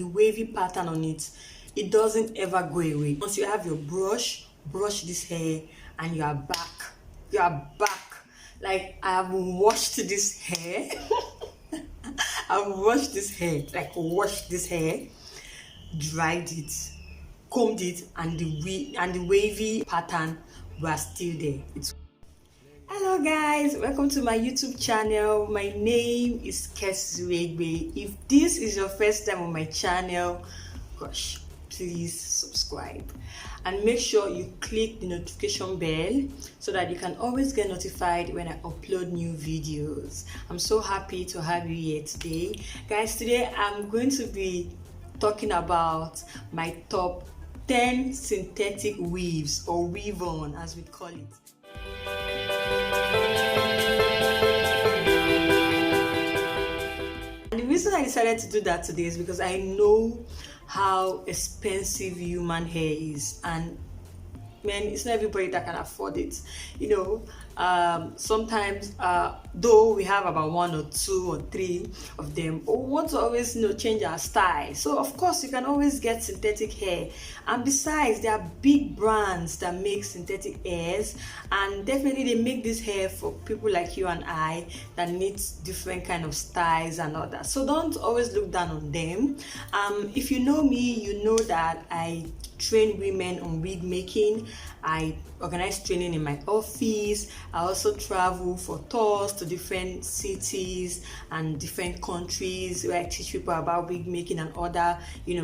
the wavy pattern on it, it doesn't ever go away. Once you have your brush this hair, and you are back. Like, I have washed this hair. I've washed this hair, dried it, combed it, and the wavy pattern was still there. Hello guys, welcome to my YouTube channel. My name is Keswegbe. If this is your first time on my channel, gosh, please subscribe and make sure you click the notification bell so that you can always get notified when I upload new videos. I'm so happy to have you here today. Guys, today I'm going to be talking about my top 10 synthetic weaves, or Weavon as we call it. And the reason I decided to do that today is because I know how expensive human hair is, and man, it's not everybody that can afford it. Sometimes though we have about 1 or 2 or 3 of them, but we want to always change our style. So of course you can always get synthetic hair, and besides, there are big brands that make synthetic hairs, and definitely they make this hair for people like you and I that needs different kind of styles and all that. So don't always look down on them. If you know me, you know that I train women on wig making. I organize training in my office. I also travel for tours to different cities and different countries where I teach people about wig making and other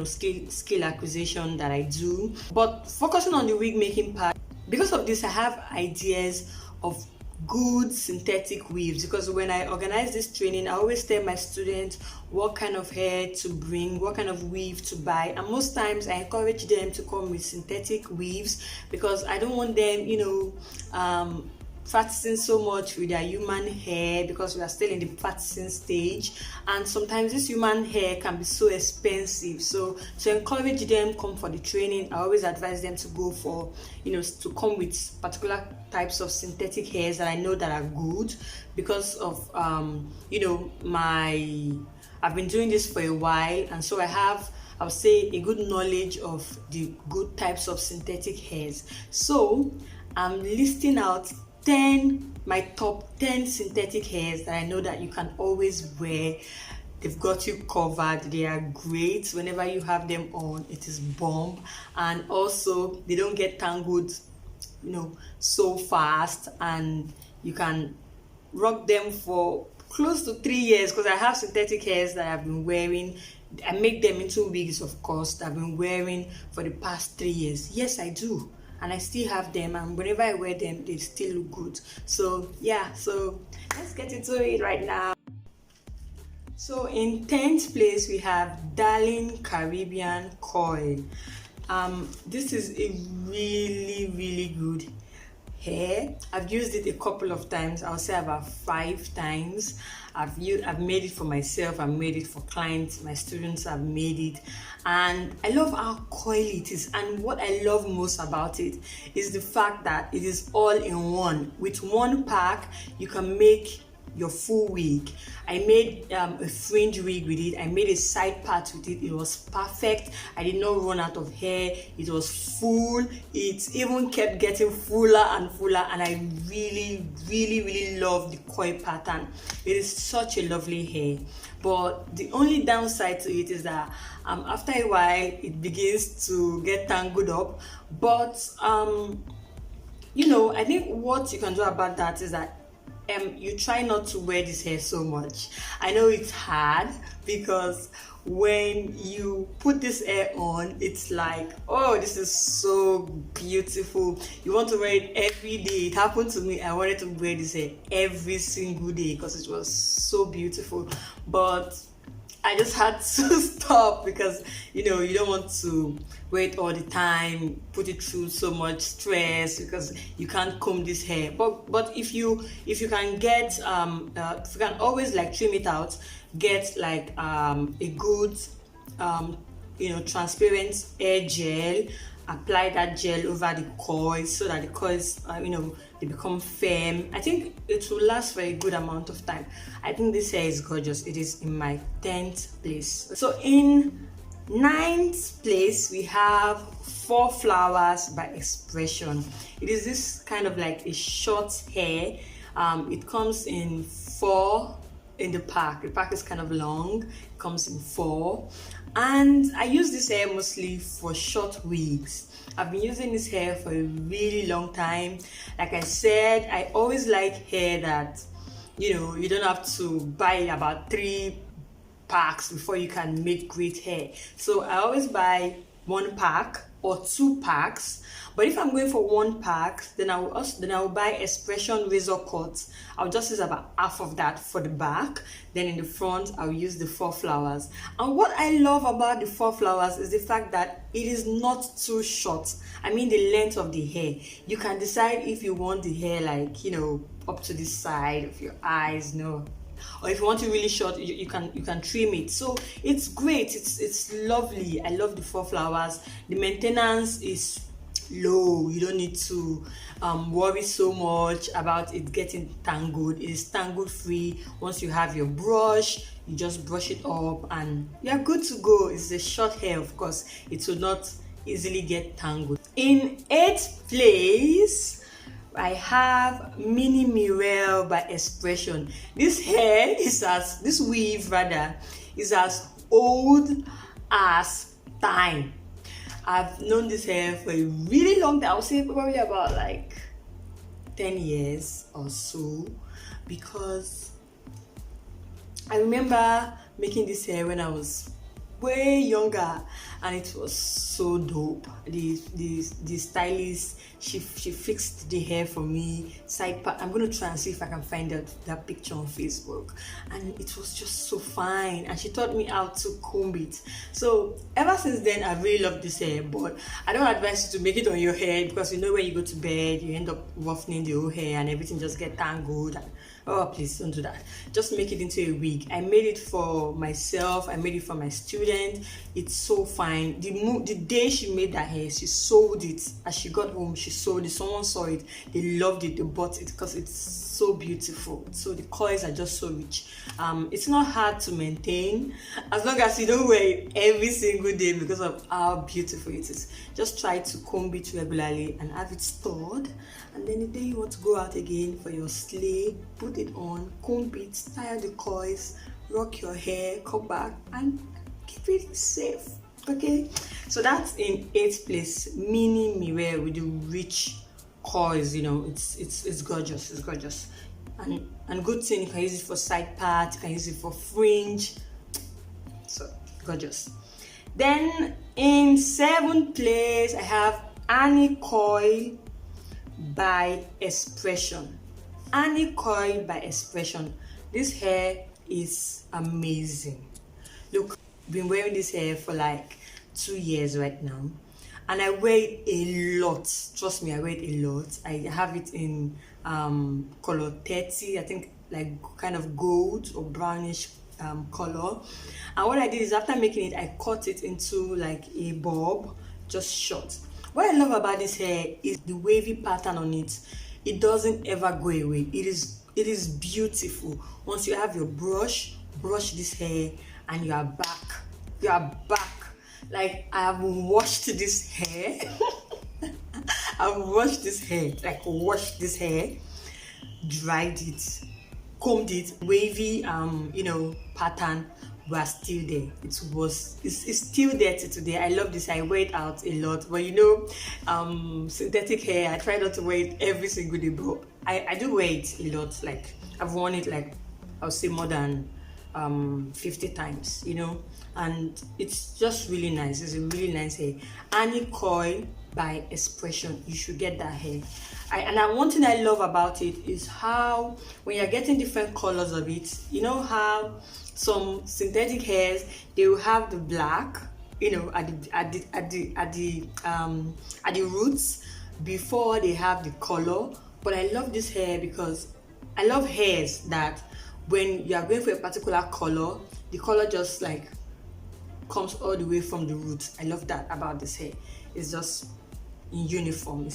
skill acquisition that I do. But focusing on the wig making part, because of this I have ideas of good synthetic weaves, because when I organize this training, I always tell my students what kind of hair to bring, what kind of weave to buy, and most times I encourage them to come with synthetic weaves because I don't want them practicing so much with their human hair, because we are still in the practicing stage, and sometimes this human hair can be so expensive. So to encourage them come for the training, I always advise them to go for to come with particular types of synthetic hairs that I know that are good, because of I've been doing this for a while, and so I would say a good knowledge of the good types of synthetic hairs. So I'm listing out my top 10 synthetic hairs that I know that you can always wear. They've got you covered. They are great. Whenever you have them on, it is bomb, and also they don't get tangled so fast, and you can rock them for close to 3 years, because I have synthetic hairs that I've been wearing. I make them into wigs, of course, that I've been wearing for the past 3 years. Yes, I do. And I still have them, and whenever I wear them, they still look good. So yeah, so let's get into it right now. So in 10th place we have Darling Caribbean Coil. This is a really good hair. I've used it a couple of times. I'll say about 5 times. I've made it for myself, I've made it for clients, my students have made it, and I love how coily it is. And what I love most about it is the fact that it is all in one. With one pack you can make your full wig. I made a fringe wig with it. I made a side part with it. It was perfect. I did not run out of hair. It was full. It even kept getting fuller and fuller, and I really love the coil pattern. It is such a lovely hair, but the only downside to it is that after a while it begins to get tangled up. But I think what you can do about that is that you try not to wear this hair so much. I know it's hard, because when you put this hair on, it's like, oh, this is so beautiful. You want to wear it every day. It happened to me. I wanted to wear this hair every single day because it was so beautiful, but I just had to stop, because you don't want to wait all the time, put it through so much stress, because you can't comb this hair. But if you can get if you can always trim it out, get a good transparent hair gel, apply that gel over the coils so that the coils they become firm. I think it will last for a good amount of time. I think this hair is gorgeous. It is in my 10th place. So in Ninth place, we have Four Flowers by Expression. It is this kind of like a short hair. It comes in four in the pack. The pack is kind of long, it comes in four. And I use this hair mostly for short wigs. I've been using this hair for a really long time. Like I said, I always like hair that, you know, you don't have to buy about 3 packs before you can make great hair. So I always buy 1 pack or 2 packs. But if I'm going for 1 pack, then I will buy Expression razor cuts. I'll just use about half of that for the back. Then in the front, I'll use the 4 flowers. And what I love about the 4 flowers is the fact that it is not too short. I mean the length of the hair. You can decide if you want the hair like, you know, up to the side of your eyes, no. Or if you want it really short, you can trim it. So it's great. It's lovely. I love the 4 flowers. The maintenance is low. You don't need to worry so much about it getting tangled. It is tangle free. Once you have your brush, you just brush it up and you're good to go. It's a short hair, of course. It will not easily get tangled. In 8th place, I have Minnie Mirror by Expression. This weave is as old as time. I've known this hair for a really long time. I would say probably about like 10 years or so, because I remember making this hair when I was way younger, and it was so dope. The stylist, she fixed the hair for me, side part. I'm gonna try and see if I can find that picture on Facebook, and it was just so fine, and she taught me how to comb it. So ever since then, I really love this hair. But I don't advise you to make it on your hair, because you know when you go to bed, you end up roughening the whole hair and everything just get tangled. And oh, please don't do that. Just make it into a wig. I made it for myself. I made it for my student. It's so fine. The day she made that hair, she sold it. As she got home, she sold it. Someone saw it. They loved it. They bought it because it's so beautiful. So the coils are just so rich. It's not hard to maintain as long as you don't wear it every single day because of how beautiful it is. Just try to comb it regularly and have it stored. And then the day you want to go out again for your sleigh, put it on, comb it, tie the coils, rock your hair, come back, and keep it safe. Okay, so that's in 8th place, Minnie Mirror with the rich coils. You know, it's gorgeous. It's gorgeous, and good thing, you can use it for side part, you can use it for fringe. So gorgeous. Then in 7th place, I have Yaki Coil by Expression. Yaki Coil by Expression. This hair is amazing. Look, I've been wearing this hair for like 2 years right now, and I wear it a lot. Trust me, I wear it a lot. I have it in color 30, I think, like kind of gold or brownish color. And what I did is, after making it, I cut it into like a bob, just short. What I love about this hair is the wavy pattern on it. It doesn't ever go away. It is beautiful. Once you have your brush this hair, and you are back. Like, I have washed this hair. I've washed this hair, dried it, combed it, wavy pattern was still there. It's still there to today. I love this. I wear it out a lot, but synthetic hair, I try not to wear it every single day, but I do wear it a lot. Like, I've worn it like, I would say more than 50 times, and it's just really nice. It's a really nice hair. Yaki Coil by Expression. You should get that hair. One thing I love about it is how, when you're getting different colors of it, you know how some synthetic hairs, they will have the black, at the roots before they have the color. But I love this hair because I love hairs that when you are going for a particular color, the color just like comes all the way from the roots. I love that about this hair. It's just in uniform.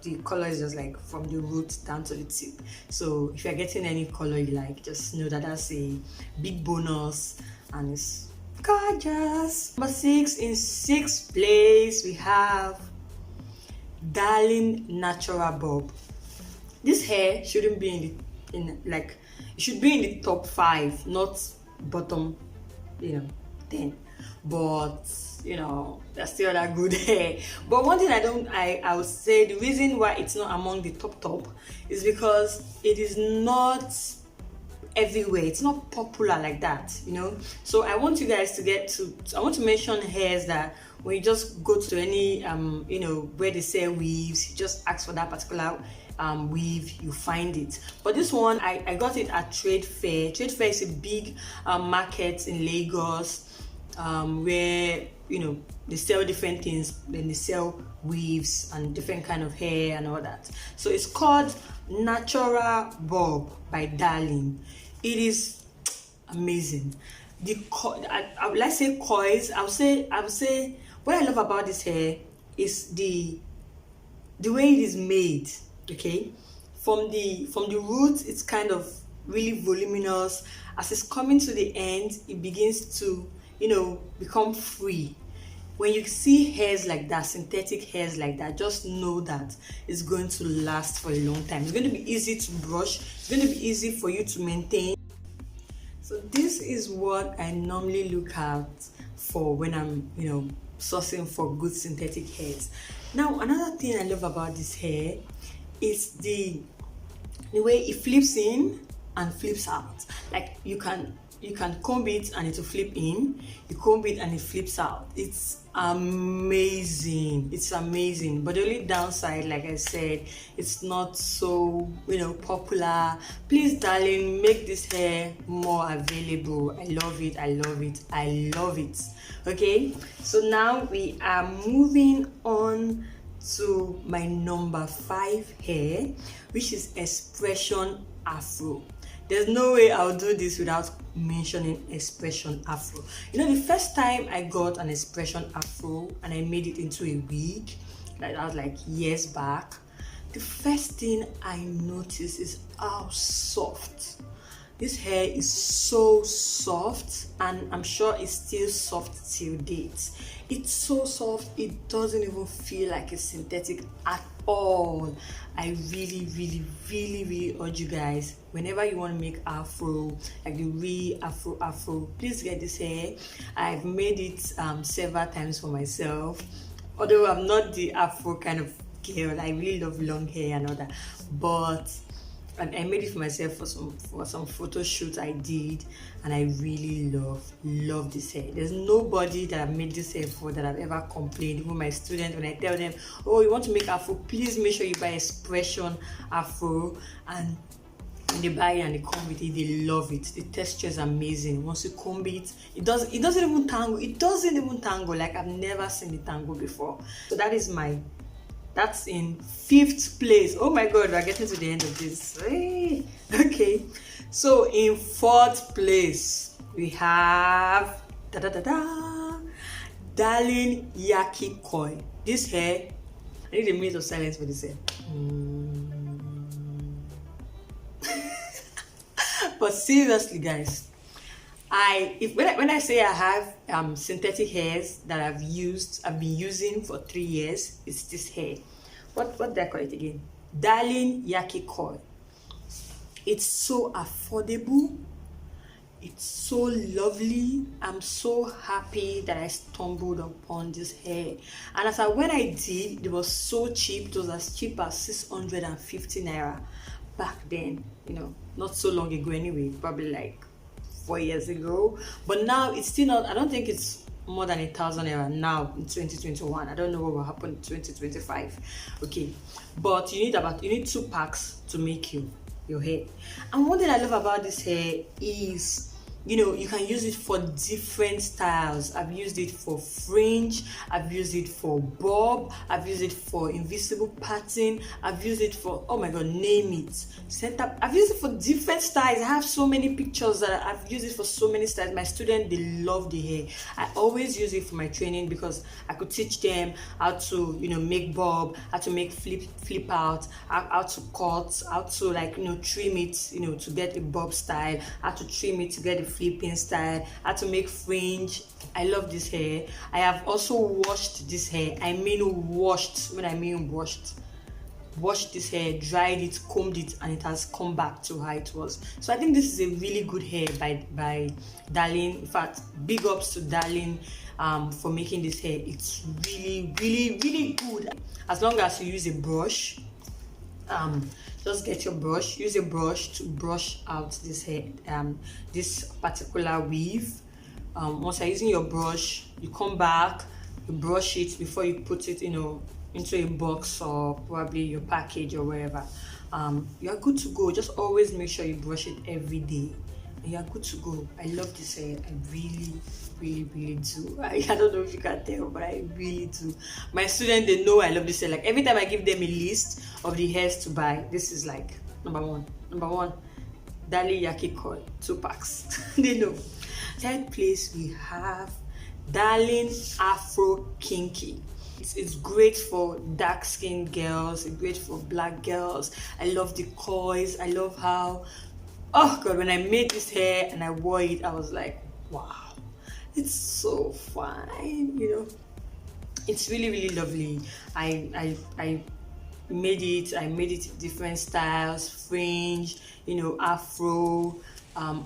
The color is just like from the roots down to the tip. So if you're getting any color you like, just know that that's a big bonus, and it's Gorgeous. Number 6, in 6th place we have Darling Natura Bulb. This hair shouldn't be it should be in the top 5, not bottom 10. But there's still that good hair. But one thing I would say, the reason why it's not among the top is because it is not everywhere. It's not popular like that, So I want you guys I want to mention hairs that when you just go to any where they sell weaves, you just ask for that particular weave, you find it. But this one, I got it at Trade Fair. Trade Fair is a big market in Lagos, where they sell different things. Then they sell weaves and different kind of hair and all that. So it's called Natura Bulb by Darling. It is amazing. Let's say coils. I would say what I love about this hair is the way it is made. Okay, from the roots, it's kind of really voluminous. As it's coming to the end, it begins to become free. When you see hairs like that, synthetic hairs like that, just know that it's going to last for a long time. It's going to be easy to brush. It's going to be easy for you to maintain. So this is what I normally look out for when I'm sourcing for good synthetic hairs. Now, another thing I love about this hair is the way it flips in and flips out. Like you can comb it and it will flip in, you comb it and it flips out. It's amazing. But the only downside, like I said, it's not so popular. Please, darling, make this hair more available. I love it. Okay, so now we are moving on to my number 5 hair, which is Expression Afro. There's no way I'll do this without mentioning Expression Afro. The first time I got an Expression Afro and I made it into a wig, that was like years back, the first thing I noticed is how soft. This hair is so soft, and I'm sure it's still soft till date. It's so soft, it doesn't even feel like a synthetic at all. I really urge you guys, whenever you want to make afro, like the real afro, please get this hair. I've made it several times for myself, although I'm not the afro kind of girl. I really love long hair and all that, but I made it for myself for some photo shoots I did, and I really love this hair. There's nobody that I've made this hair for that I've ever complained. Even my students, when I tell them, oh, you want to make afro, please make sure you buy Expression Afro, and when they buy it and they comb it, they love it. The texture is amazing. Once you comb it, it doesn't even tangle. Like I've never seen it tangle before. So that's in 5th place. Oh my god, we're getting to the end of this. Hey. Okay, so in 4th place we have Darling Yaki Coil. This hair, I need a minute of silence for this hair. But seriously, guys, when I say I have synthetic hairs that I've been using for 3 years, it's this hair. What did I call it again? Darling Yaki Coil. It's so affordable. It's so lovely. I'm so happy that I stumbled upon this hair. And when I did, it was so cheap. It was as cheap as 650 naira back then. Not so long ago anyway. Probably like 4 years ago. But now it's still not. I don't think it's more than 1,000 naira now in 2021. I don't know what will happen in 2025. Okay, but you need 2 packs to make your hair. And one thing I love about this hair is you can use it for different styles. I've used it for fringe, I've used it for bob, I've used it for invisible pattern, I've used it for, oh my god, name it, center. I've used it for different styles. I have so many pictures that I've used it for so many styles. My students, they love the hair. I always use it for my training because I could teach them how to make bob, how to make flip out, how to cut, how to trim it to get a bob style, how to trim it to get a flipping style. I had to make fringe. I love this hair. I have also washed this hair. I mean washed. When I mean washed this hair, dried it, combed it, and it has come back to how it was. So I think this is a really good hair by Darling. In fact, big ups to Darling for making this hair. It's really good. As long as you use a brush, just get your brush, use a brush to brush out this hair, this particular weave. Once you're using your brush, you come back, you brush it before you put it, into a box or probably your package or wherever. You're good to go. Just always make sure you brush it every day, and you're good to go. I love this hair. I really do. I don't know if you can tell, but I really do. My students, they know I love this hair. Like every time I give them a list of the hairs to buy, this is like number one. Darling Yaki Coil, 2 packs. They know. Third place, we have Darling Afro Kinky. It's great for dark skinned girls, it's great for black girls. I love the coils. I love how, oh god, when I made this hair and I wore it, I was like, wow, it's so fine, it's really lovely. I made it different styles, fringe, afro, and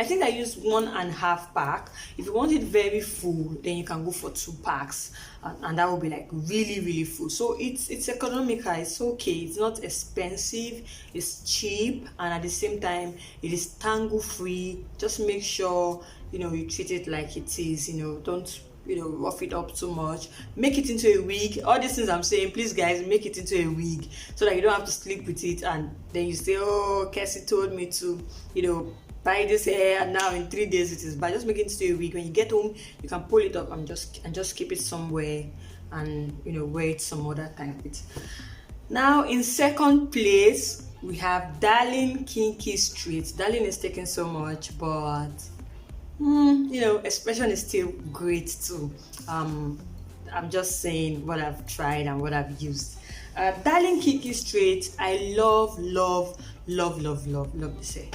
I think I used 1.5 pack. If you want it very full, then you can go for 2 packs, and that will be like really full. So it's economical, it's okay, it's not expensive, it's cheap, and at the same time it is tangle free. Just make sure you treat it like it is. Don't rough it up too much. Make it into a wig. All these things I'm saying, please guys, make it into a wig so that you don't have to sleep with it and then you say, oh, Cassie told me to buy this hair and now in 3 days it is. But just make it into a wig. When you get home, you can pull it up and just keep it somewhere and wear it some other time. Now in second place, we have Darling Kinky Straight. Darling is taking so much, but expression is still great too. I'm just saying what I've tried and what I've used. Darling Kinky Straight, I love this hair.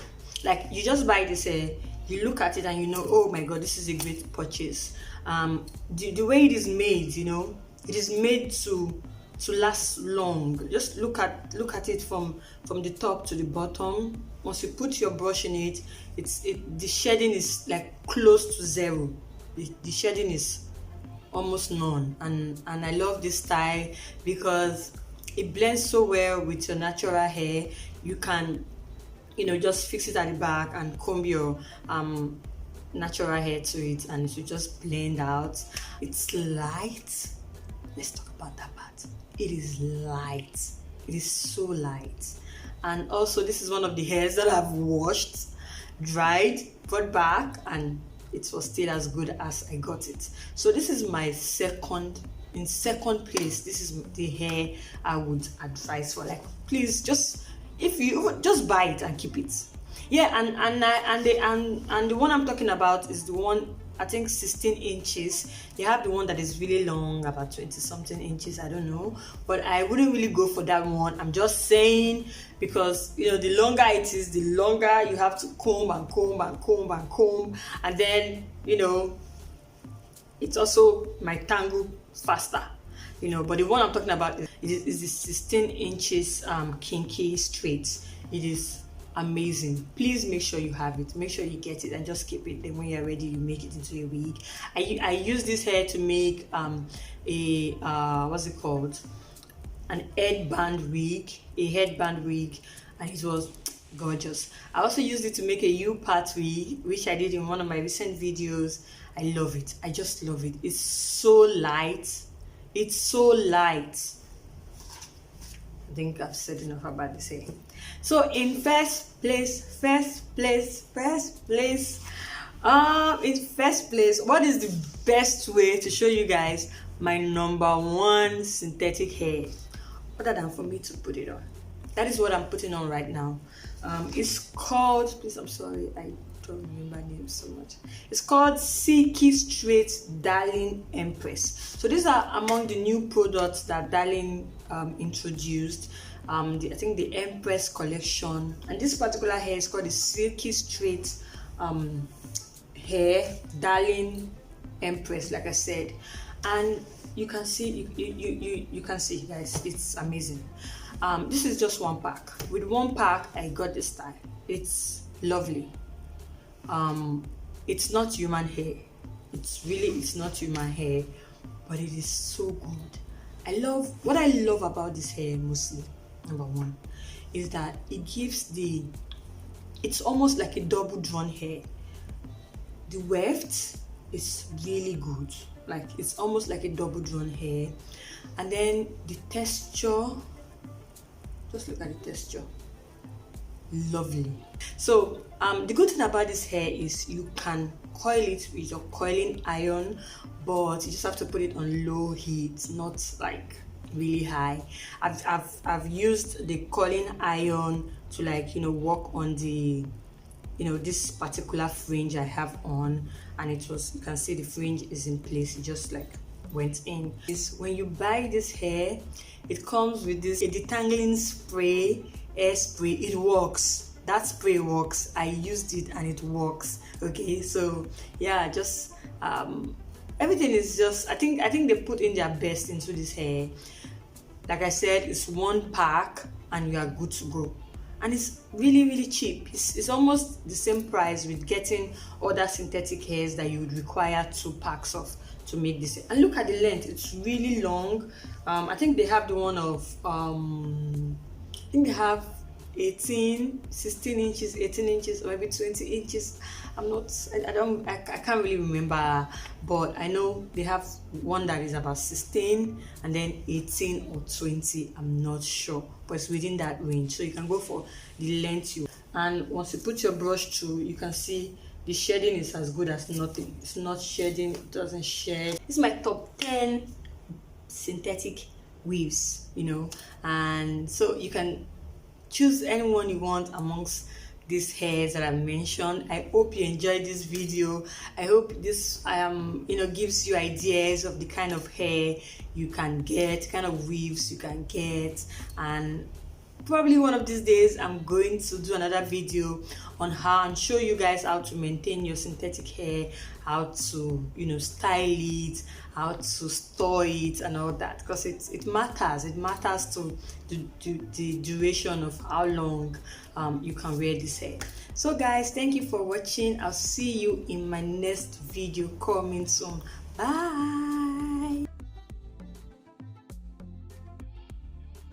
Like, you just buy this hair, you look at it and oh my god, this is a great purchase. The way it is made, it is made to last long. Just look at it from the top to the bottom. Once you put your brush in it, the shedding is like close to zero. The shedding is almost none, and I love this style because it blends so well with your natural hair. You can just fix it at the back and comb your natural hair to it, and it will just blend out. It's light. Let's talk about that part. It is light. It is so light. And also, this is one of the hairs that I've washed, dried, brought back, and it was still as good as I got it. So this is my second place. This is the hair I would advise for. Like, please, if you just buy it and keep it. Yeah, and the one I'm talking about is the one, I think 16 inches. They have the one that is really long, about 20 something inches, I don't know, but I wouldn't really go for that one. I'm just saying, because the longer it is, the longer you have to comb, and then it's also might tangle faster, but the one I'm talking about is the 16 inches Kinky Straight. It is amazing. Please make sure you have it, make sure you get it, and just keep it. Then when you're ready, you make it into a wig. I use this hair to make what's it called, a headband wig, and it was gorgeous. I also used it to make a U-part wig, which I did in one of my recent videos. I love it. I just love it. It's so light. I think I've said enough about this hair. So in first place, what is the best way to show you guys my #1 synthetic hair, other than for me to put it on? That is what I'm putting on right now. It's called, please, I'm sorry, I don't remember names so much. It's called Kinky Straight Darling Empress. So these are among the new products that Darling introduced. I think the Empress collection, and this particular hair is called the Kinky Straight hair, darling Empress, like I said. And you can see, you can see, guys, it's amazing. This is just one pack. With one pack I got this style. It's lovely. It's not human hair. It's not human hair, but it is so good. What I love about this hair mostly, number one, is that it gives it's almost like a double drawn hair. The weft is really good, like it's almost like a double drawn hair. And then the texture, just look at the texture, lovely. So the good thing about this hair is you can coil it with your coiling iron, but you just have to put it on low heat, not like really high. I've used the coiling iron to, like, work on the this particular fringe I have on, and it was, you can see the fringe is in place. It just like went in. When you buy this hair, it comes with this detangling spray, hair spray. It works. That spray works. I used it and it works. Okay, so yeah, just everything is just, I think they put in their best into this hair. Like I said, it's one pack and you are good to go. And it's really cheap. It's almost the same price with getting other synthetic hairs that you would require 2 packs of to make this hair. And look at the length, it's really long. I think they have the one of I think they have 16 inches, 18 inches, or maybe 20 inches. I can't really remember, but I know they have one that is about 16 and then 18 or 20. I'm not sure, but it's within that range, so you can go for the length you. And once you put your brush through, you can see the shedding is as good as nothing. It's not shedding, it doesn't shed. This is my top 10 synthetic weaves, and so you can choose anyone you want amongst these hairs that I mentioned. I hope you enjoyed this video. I hope this gives you ideas of the kind of hair you can get, kind of weaves you can get. And probably one of these days I'm going to do another video on how and show you guys how to maintain your synthetic hair, how to style it, how to store it and all that, because it matters to the duration of how long you can wear this hair. So guys, thank you for watching. I'll see you in my next video coming soon. Bye.